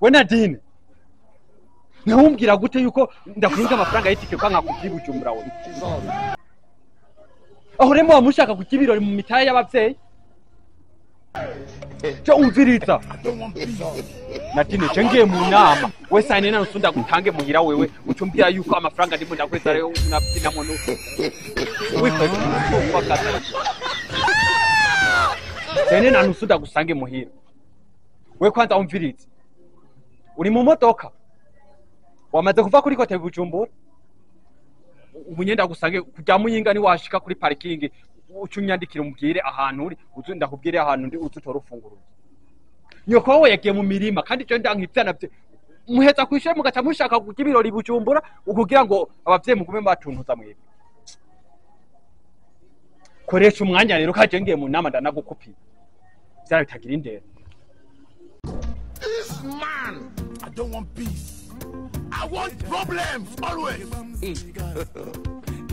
we Nadine nawumbwira gute yuko ndakuringa amafaranga y'itike kwa nkakubyibujumbura we aho remo wamushaka kukibirori mu mitaye y'abavyeyi cyo umviriza Nadine cengiye mu nama we sane na usunda gutange muhira wewe ucumbira yuko amafaranga ndimo ndakweza rero unabyina mu wifata kwakata sane na usunda gusange muhira we kwanza umviriza uri mu modoka wamaze kuva kuri kote Bujumbura ubunyenda gusange kujya muyinga ni washika kuri parking ucunyandikira umubwire ahantu uri uzunda kubwire ahantu ndi ututora ufungurura nyoko wowe yagiye mu mirima kandi cyo ndankivyana bye muheza kwishyura mugaca mushaka kukibirori Bujumbura ukugira ngo abavyeyi mugume batuntuza mwebwe koresha umwanya rero kaje ngiye mu nama ndanagukupira byara bitagira indero. This man, I don't want peace. I want problems always.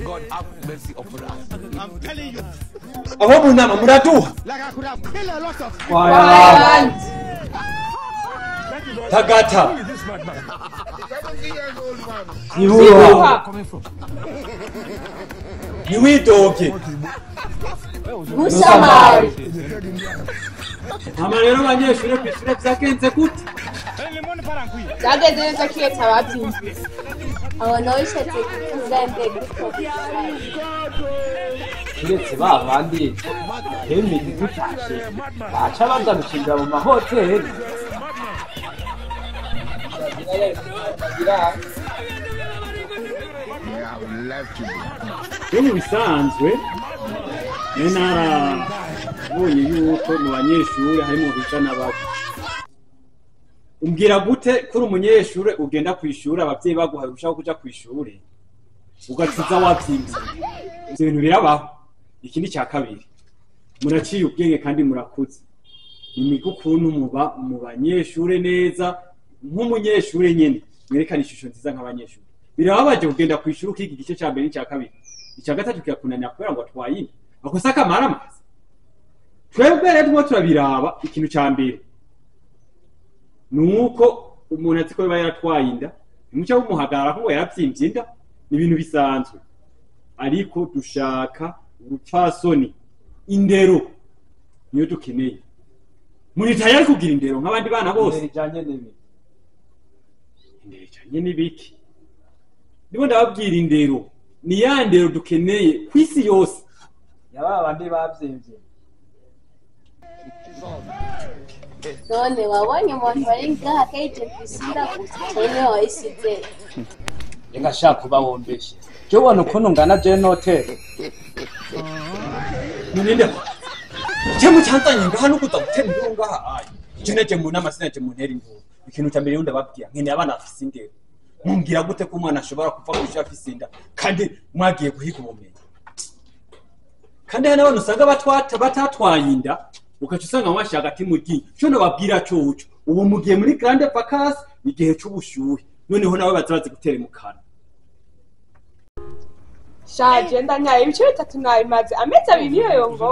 God have mercy upon us. I'm telling you. Aho munama muratuha. Like I could have killed a lot of people. Tagata. Who is this madman? 70 years old man. Nihuwa. Coming from? Niwidoke. Musamari. Ama rero abanyeshure kwishure byagenze gute? Byageze neza kiyeta babyumvise. Abo nawe ishatse kuzende guko. Kiretse babandi hembe gitutashe baca bagarukira mu mahoteli Mu bisanzwe nara bonye yuko mu banyeshure harimo bicana babi umbwira gute kuri umunyeshure ugenda kwishura abavyeyi baguharushaho kuja kwishuri ugatsiza wavyimvye ivyo bintu birabaho. Ikindi cya kabiri muraciye ubwenge kandi murakuze imigo ukuntu muba mu banyeshure neza nk'umunyeshure nyene mwerekana ishusho nziza nk'abanyeshure birababaje kugenda kwishura ukiga igice cya mbere n'icya kabiri icya gatatu kiyakunanya kubera ngo twayine akosa kamara amazi twebwe rero turabiraba. Ikintu cya mbere nuko umuntu ati ko biba yaratwaye inda nimucyo bumuhagarara ko yaravyimbye inda ni ibintu bisanzwe ariko dushaka urupfasoni indero niyo dukeneye muri tayari kugira indero nk'abandi bana bose bijanye n'ibi indero cyanye nibiki nibo ndababwira indero ni ya ndero dukeneye kwisi yose yaba bandi bavyimvye. None wabonye umuntu bari ngaha keje kwisira gusa cyane wayisize. Enga shaka kuba wombeshe. Cyo bona ukuntu ngana je hotel. Ninde cyemu cyanzanye ngaha no kutagutera induru ngaha ayi jeneje mu namasina je mu ntera induru ikintu cya mbere ndababwira nkene abana afise indero mumbwira gute ko umwana ashobora kuva kwishya afise inda kandi mwagiye guhiga ubumenyi kandi hano abantu usanga batatwaye inda ukaca usanga mwashaka ati mugi cyo nababwira cyo uco ubu mugiye muri grande vacances igihe cy'ubushyuhe noneho nawe bazabaze gutera mu kana shaje ndanyaye ibice bitatu nabimaze amezi abiri yo ngo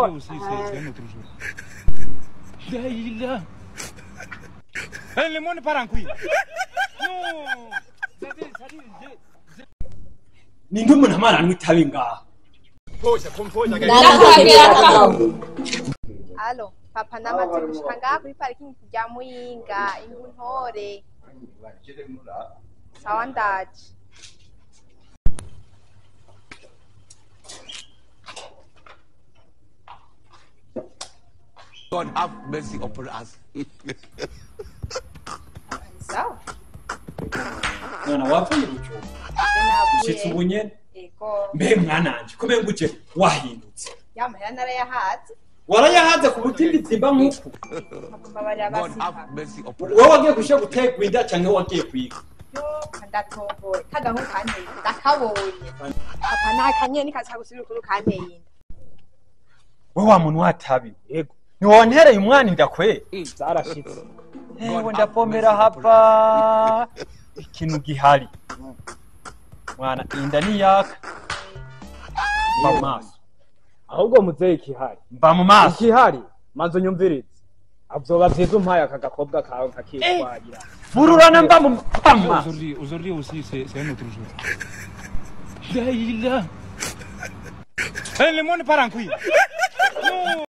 Daila. Le monde part en couille. Non. Ninde umuntu amara mwitabe ngaha Allo, papa namaze gushika ngaha kuri parking ya Muyinga Inguntore. Sawa ndaje. God have mercy upon us. Sawa. Nona wavuye uco ushitse ubunye mbe mwananje kome nguce wahindutse Yamahera narayahaze. warayahaze ku butindi tsimba nkuko God have mercy upon us. wowe wagiye kusha gutegwa inda canke wagiye kwiga Ndatomboye kagaho kanteye ndakabonye. Papa nakanye nikaza gusubira kuri kanteye inda. wowe wa muntu watabi yego ni wontereye umwana inda kwe zarashitse. Ewe ndapomera hapa ikintu gihari mwana inda ni yaka mba maso Ahubwo muzeye kihari. mba mu maso Ikihari manzo nyumvirize. Avyoba vyiza umpaye aka gakobwa kawe kakitwarira. Bururana mba mu pamma. Aujourd'hui aussi c'est un autre jour. La ilaha. Le monde part en couille. Non.